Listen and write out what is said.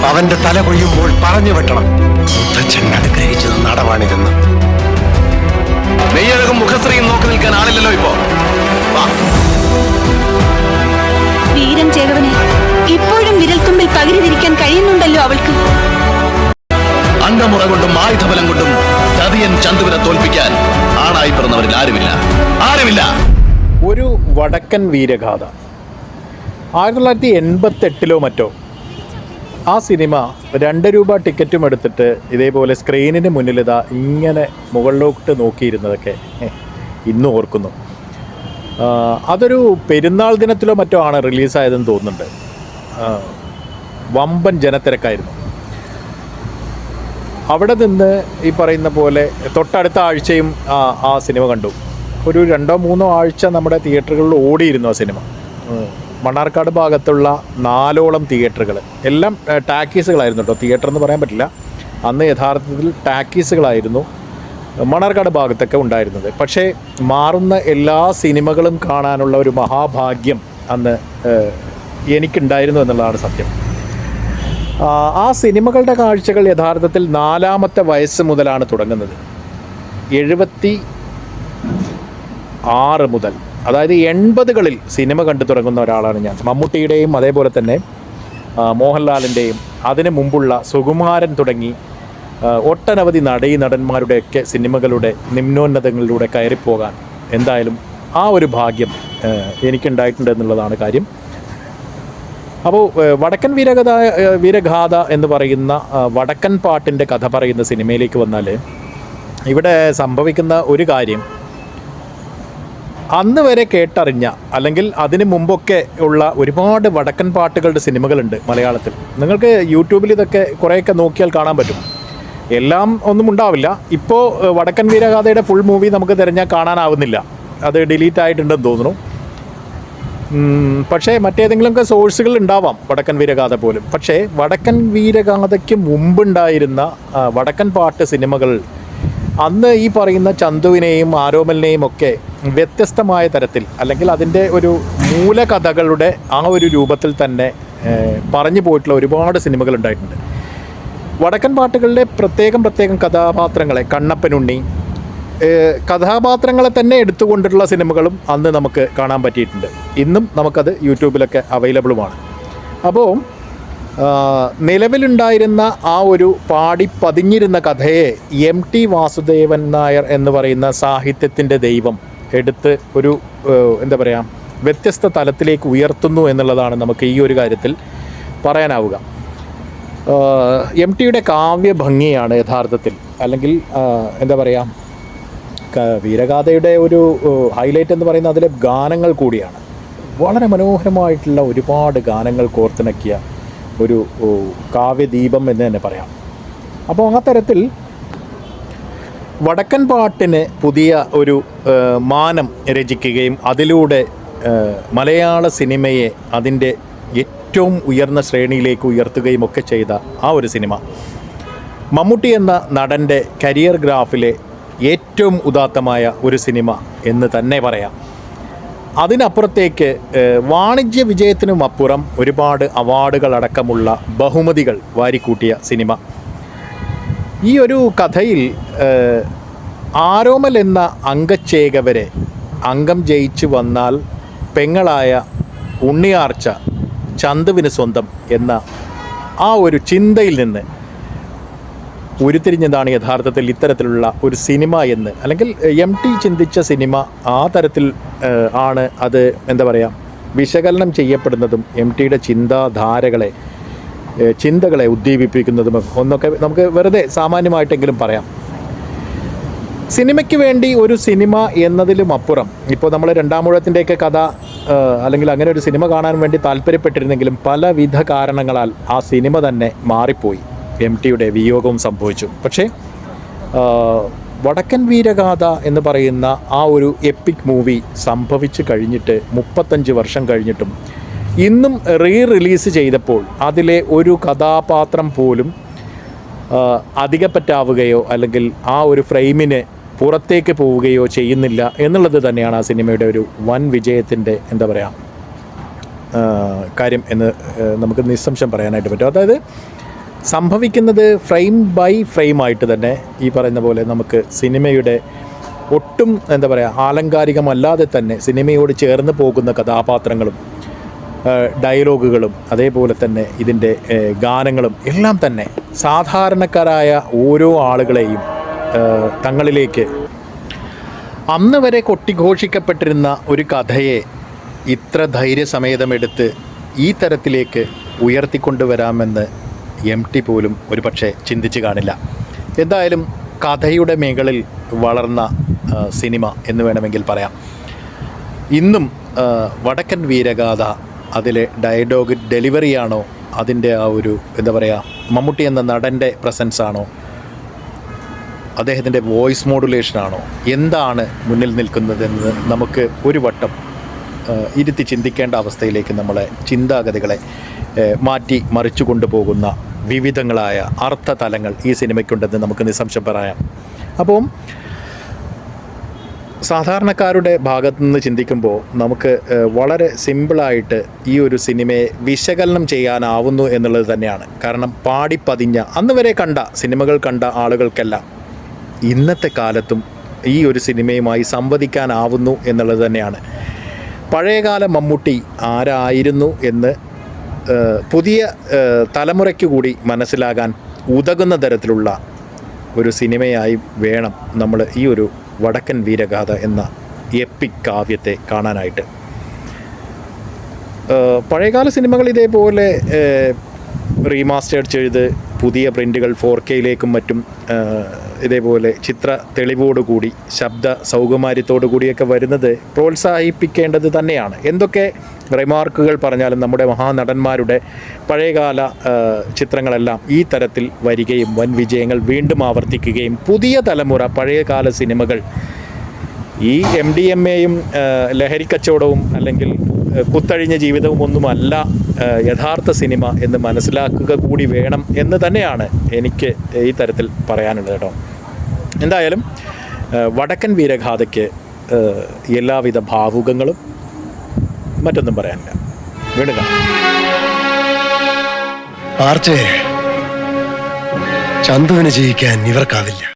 അവന്റെ തല കൊയ്യുമ്പോൾ പറഞ്ഞു വെട്ടണം. മുത്തച്ഛൻ അനുഗ്രഹിച്ചത് നടവാണിതെന്ന്. മെയ്യഴകും മുഖശ്രീയും നോക്കി നിൽക്കാൻ ആളില്ലല്ലോ ഇപ്പോ. വീരൻ ചേകവനെ ഇപ്പോഴും വിരൽത്തുമ്പിൽ പകിരിതിരിക്കാൻ കഴിയുന്നുണ്ടല്ലോ അവൾക്ക്. അംഗമുറ കൊണ്ടും ആയുധബലം കൊണ്ടും ചതിയൻ ചന്തുവിനെ തോൽപ്പിക്കാൻ ആണായി പിറന്നവരിൽ ആരുമില്ല. ഒരു വടക്കൻ വീരഗാഥ 1988 മറ്റോ ആ സിനിമ 2 രൂപ ടിക്കറ്റും എടുത്തിട്ട് ഇതേപോലെ സ്ക്രീനിന് മുന്നിലിതാ ഇങ്ങനെ മുകളിലോട്ട് നോക്കിയിരുന്നതൊക്കെ ഇന്നും ഓർക്കുന്നു. അതൊരു പെരുന്നാൾ ദിനത്തിലോ മറ്റോ ആണ് റിലീസായതെന്ന് തോന്നുന്നുണ്ട്. വമ്പൻ ജനത്തിരക്കായിരുന്നു. അവിടെ നിന്ന് ഈ പറയുന്ന പോലെ തൊട്ടടുത്ത ആഴ്ചയും ആ സിനിമ കണ്ടു. ഒരു 2-3 ആഴ്ച നമ്മുടെ തിയേറ്ററുകളിൽ ഓടിയിരുന്നു ആ സിനിമ. മണ്ണാർക്കാട് ഭാഗത്തുള്ള 4ഓളം തിയേറ്ററുകൾ എല്ലാം ടാക്കീസുകളായിരുന്നു കേട്ടോ. തിയേറ്റർ എന്ന് പറയാൻ പറ്റില്ല, അന്ന് യഥാർത്ഥത്തിൽ ടാക്കീസുകളായിരുന്നു മണ്ണാർക്കാട് ഭാഗത്തൊക്കെ ഉണ്ടായിരുന്നത്. പക്ഷേ മാറുന്ന എല്ലാ സിനിമകളും കാണാനുള്ള ഒരു മഹാഭാഗ്യം അന്ന് എനിക്കുണ്ടായിരുന്നു എന്നുള്ളതാണ് സത്യം. ആ സിനിമകളുടെ കാഴ്ചകൾ യഥാർത്ഥത്തിൽ 4ാമത്തെ വയസ്സ് മുതലാണ് തുടങ്ങുന്നത്. 76 മുതൽ, അതായത് 80കളിൽ സിനിമ കണ്ടു തുടങ്ങുന്ന ഒരാളാണ് ഞാൻ. മമ്മൂട്ടിയുടെയും അതേപോലെ തന്നെ മോഹൻലാലിൻ്റെയും അതിനു മുമ്പുള്ള സുകുമാരൻ തുടങ്ങി ഒട്ടനവധി നടന്മാരുടെയൊക്കെ സിനിമകളുടെ നിമ്നോന്നതങ്ങളിലൂടെ കയറിപ്പോകാൻ എന്തായാലും ആ ഒരു ഭാഗ്യം എനിക്കുണ്ടായിട്ടുണ്ട് എന്നുള്ളതാണ് കാര്യം. അപ്പോൾ വടക്കൻ വീരഗാഥ എന്ന് പറയുന്ന വടക്കൻ പാട്ടിൻ്റെ കഥ പറയുന്ന സിനിമയിലേക്ക് വന്നാൽ ഇവിടെ സംഭവിക്കുന്ന ഒരു കാര്യം, അന്ന് വരെ കേട്ടറിഞ്ഞ അല്ലെങ്കിൽ അതിന് മുമ്പൊക്കെ ഉള്ള ഒരുപാട് വടക്കൻ പാട്ടുകളുടെ സിനിമകളുണ്ട് മലയാളത്തിൽ. നിങ്ങൾക്ക് യൂട്യൂബിൽ ഇതൊക്കെ കുറേയൊക്കെ നോക്കിയാൽ കാണാൻ പറ്റും. എല്ലാം ഒന്നും ഉണ്ടാവില്ല. ഇപ്പോൾ വടക്കൻ വീരഗാഥയുടെ ഫുൾ മൂവി നമുക്ക് തിരഞ്ഞാൽ കാണാനാവുന്നില്ല, അത് ഡിലീറ്റ് ആയിട്ടുണ്ടെന്ന് തോന്നുന്നു. പക്ഷേ മറ്റേതെങ്കിലുമൊക്കെ സോഴ്സുകൾ ഉണ്ടാവാം വടക്കൻ വീരഗാഥ പോലും. പക്ഷേ വടക്കൻ വീരഗാഥയ്ക്ക് മുമ്പുണ്ടായിരുന്ന വടക്കൻ പാട്ട് സിനിമകൾ അന്ന് ഈ പറയുന്ന ചന്തുവിനെയും ആരോമലിനെയും ഒക്കെ വ്യത്യസ്തമായ തരത്തിൽ അല്ലെങ്കിൽ അതിൻ്റെ ഒരു മൂലകഥകളുടെ ആ ഒരു രൂപത്തിൽ തന്നെ പറഞ്ഞു പോയിട്ടുള്ള ഒരുപാട് സിനിമകൾ ഉണ്ടായിട്ടുണ്ട്. വടക്കൻ പാട്ടുകളിലെ പ്രത്യേകം കഥാപാത്രങ്ങളെ, കണ്ണപ്പനുണ്ണി കഥാപാത്രങ്ങളെ തന്നെ എടുത്തുകൊണ്ടിട്ടുള്ള സിനിമകളും അന്ന് നമുക്ക് കാണാൻ പറ്റിയിട്ടുണ്ട്. ഇന്നും നമുക്കത് യൂട്യൂബിലൊക്കെ അവൈലബിളുമാണ്. അപ്പോൾ നിലവിലുണ്ടായിരുന്ന ആ ഒരു പാടി പതിഞ്ഞിരുന്ന കഥയെ MT വാസുദേവൻ നായർ എന്ന് പറയുന്ന സാഹിത്യത്തിൻ്റെ ദൈവം എടുത്ത് ഒരു എന്താ പറയുക വ്യത്യസ്ത തലത്തിലേക്ക് ഉയർത്തുന്നു എന്നുള്ളതാണ് നമുക്ക് ഈ ഒരു കാര്യത്തിൽ പറയാനാവുക. MTയുടെ കാവ്യഭംഗിയാണ് യഥാർത്ഥത്തിൽ, അല്ലെങ്കിൽ എന്താ പറയുക, വീരഗാഥയുടെ ഒരു ഹൈലൈറ്റ് എന്ന് പറയുന്നത് അതിലെ ഗാനങ്ങൾ കൂടിയാണ്. വളരെ മനോഹരമായിട്ടുള്ള ഒരുപാട് ഗാനങ്ങൾ കോർത്തിണക്കിയ ഒരു കാവ്യദീപം എന്ന് തന്നെ പറയാം. അപ്പോൾ ആ തരത്തിൽ വടക്കൻ പാട്ടിന് പുതിയ ഒരു മാനം രചിക്കുകയും അതിലൂടെ മലയാള സിനിമയെ അതിൻ്റെ ഏറ്റവും ഉയർന്ന ശ്രേണിയിലേക്ക് ഉയർത്തുകയും ഒക്കെ ചെയ്ത ആ ഒരു സിനിമ മമ്മൂട്ടി എന്ന നടൻ്റെ കരിയർ ഗ്രാഫിലെ ഏറ്റവും ഉദാത്തമായ ഒരു സിനിമ എന്ന് തന്നെ പറയാം. അതിനപ്പുറത്തേക്ക് വാണിജ്യ വിജയത്തിനും അപ്പുറം ഒരുപാട് അവാർഡുകളടക്കമുള്ള ബഹുമതികൾ വാരിക്കൂട്ടിയ സിനിമ. ഈ ഒരു കഥയിൽ ആരോമൽ എന്ന അംഗച്ചേകവരെ അംഗം ജയിച്ചു വന്നാൽ പെങ്ങളായ ഉണ്ണിയാർച്ച ചന്തുവിന് സ്വന്തം എന്ന ആ ഒരു ചിന്തയിൽ നിന്ന് ഉരുത്തിരിഞ്ഞതാണ് യഥാർത്ഥത്തിൽ ഇത്തരത്തിലുള്ള ഒരു സിനിമ എന്ന്, അല്ലെങ്കിൽ MT ചിന്തിച്ച സിനിമ ആ തരത്തിൽ ആണ് അത് എന്താ പറയുക വിശകലനം ചെയ്യപ്പെടുന്നതും MTയുടെ ചിന്തകളെ ഉദ്ദീപിപ്പിക്കുന്നതും ഒന്നൊക്കെ നമുക്ക് വെറുതെ സാമാന്യമായിട്ടെങ്കിലും പറയാം. സിനിമയ്ക്ക് വേണ്ടി ഒരു സിനിമ എന്നതിലും അപ്പുറം ഇപ്പോൾ നമ്മൾ രണ്ടാമൂഴത്തിൻ്റെയൊക്കെ കഥ അല്ലെങ്കിൽ അങ്ങനെ ഒരു സിനിമ കാണാൻ വേണ്ടി താല്പര്യപ്പെട്ടിരുന്നെങ്കിലും പലവിധ കാരണങ്ങളാൽ ആ സിനിമ തന്നെ മാറിപ്പോയി. MTയുടെ വിയോഗവും സംഭവിച്ചു. പക്ഷേ വടക്കൻ വീരഗാഥ എന്ന് പറയുന്ന ആ ഒരു എപ്പിക് മൂവി സംഭവിച്ചു കഴിഞ്ഞിട്ട് 35 വർഷം കഴിഞ്ഞിട്ടും ഇന്നും റിലീസ് ചെയ്തപ്പോൾ അതിലെ ഒരു കഥാപാത്രം പോലും അധികപ്പറ്റാവുകയോ അല്ലെങ്കിൽ ആ ഒരു ഫ്രെയിമിന് പുറത്തേക്ക് പോവുകയോ ചെയ്യുന്നില്ല എന്നുള്ളത് തന്നെയാണ് ആ സിനിമയുടെ ഒരു വൻ വിജയത്തിൻ്റെ എന്താ പറയുക കാര്യം എന്ന് നമുക്ക് നിസ്സംശയം പറയാനായിട്ട് പറ്റും. അതായത് സംഭവിക്കുന്നത് ഫ്രെയിം ബൈ ഫ്രെയിം ആയിട്ട് തന്നെ ഈ പറയുന്ന പോലെ നമുക്ക് സിനിമയുടെ ഒട്ടും എന്താ പറയുക ആലങ്കാരികമല്ലാതെ തന്നെ സിനിമയോട് ചേർന്ന് പോകുന്ന കഥാപാത്രങ്ങളും ഡയലോഗുകളും അതേപോലെ തന്നെ ഇതിൻ്റെ ഗാനങ്ങളും എല്ലാം തന്നെ സാധാരണക്കാരായ ഓരോ ആളുകളെയും തങ്ങളിലേക്ക് അന്ന് വരെ കൊട്ടിഘോഷിക്കപ്പെട്ടിരുന്ന ഒരു കഥയെ ഇത്ര ധൈര്യസമേതമെടുത്ത് ഈ തരത്തിലേക്ക് ഉയർത്തിക്കൊണ്ടുവരാമെന്ന് MT പോലും ഒരു പക്ഷേ ചിന്തിച്ച് കാണില്ല. എന്തായാലും കഥയുടെ മേഖലയിൽ വളർന്ന സിനിമ എന്ന് വേണമെങ്കിൽ പറയാം. ഇന്നും വടക്കൻ വീരഗാഥ അതിലെ ഡയലോഗ് ഡെലിവറിയാണോ, അതിൻ്റെ ആ ഒരു എന്താ പറയുക, മമ്മൂട്ടി എന്ന നടൻ്റെ പ്രസൻസ് ആണോ, അദ്ദേഹത്തിൻ്റെ വോയിസ് മോഡുലേഷനാണോ, എന്താണ് മുന്നിൽ നിൽക്കുന്നതെന്ന് നമുക്ക് ഒരു വട്ടം ഇരുത്തി ചിന്തിക്കേണ്ട അവസ്ഥയിലേക്ക് നമ്മളെ ചിന്താഗതികളെ മാറ്റി മറിച്ചു കൊണ്ടുപോകുന്ന വിവിധങ്ങളായ അർത്ഥതലങ്ങൾ ഈ സിനിമയ്ക്കുണ്ടെന്ന് നമുക്ക് നിസ്സംശയം പറയാം. അപ്പം സാധാരണക്കാരുടെ ഭാഗത്തു നിന്ന് ചിന്തിക്കുമ്പോൾ നമുക്ക് വളരെ സിമ്പിളായിട്ട് ഈ ഒരു സിനിമയെ വിശകലനം ചെയ്യാനാവുന്നു എന്നുള്ളത് തന്നെയാണ്. കാരണം പാടിപ്പതിഞ്ഞ അന്ന് വരെ കണ്ട സിനിമകൾ കണ്ട ആളുകൾക്കെല്ലാം ഇന്നത്തെ കാലത്തും ഈ ഒരു സിനിമയുമായി സംവദിക്കാനാവുന്നു എന്നുള്ളത് തന്നെയാണ്. പഴയകാല മമ്മൂട്ടി ആരായിരുന്നു എന്ന് പുതിയ തലമുറയ്ക്ക് കൂടി മനസ്സിലാകാൻ ഉതകുന്ന തരത്തിലുള്ള ഒരു സിനിമയായി വേണം നമ്മൾ ഈ ഒരു വടക്കൻ വീരഗാഥ എന്ന എപ്പിക് കാവ്യത്തെ കാണാനായിട്ട്. പഴയകാല സിനിമകൾ ഇതേപോലെ റീമാസ്റ്റേഡ് ചെയ്ത് പുതിയ പ്രിൻ്റുകൾ 4Kയിലേക്കും മറ്റും ഇതേപോലെ ചിത്ര തെളിവോടുകൂടി ശബ്ദ സൗകുമാര്യത്തോടു കൂടിയൊക്കെ വരുന്നത് പ്രോത്സാഹിപ്പിക്കേണ്ടത് തന്നെയാണ്. എന്തൊക്കെ റിമാർക്കുകൾ പറഞ്ഞാലും നമ്മുടെ മഹാനടന്മാരുടെ പഴയകാല ചിത്രങ്ങളെല്ലാം ഈ തരത്തിൽ വരികയും വൻ വിജയങ്ങൾ വീണ്ടും ആവർത്തിക്കുകയും പുതിയ തലമുറ പഴയകാല സിനിമകൾ ഈ MDMAയും ലഹരിക്കച്ചവടവും അല്ലെങ്കിൽ കുത്തഴിഞ്ഞ ജീവിതവും ഒന്നുമല്ല യഥാർത്ഥ സിനിമ എന്ന് മനസ്സിലാക്കുക കൂടി വേണം എന്ന് തന്നെയാണ് എനിക്ക് ഈ തരത്തിൽ പറയാനുള്ളത് കേട്ടോ. എന്തായാലും വടക്കൻ വീരഗാഥയ്ക്ക് എല്ലാവിധ ഭാവുകങ്ങളും മറ്റൊന്നും പറയാനില്ല. വീണ്ടും ചന്തുവിനെ ജയിക്കാൻ ഇവർക്കാവില്ല.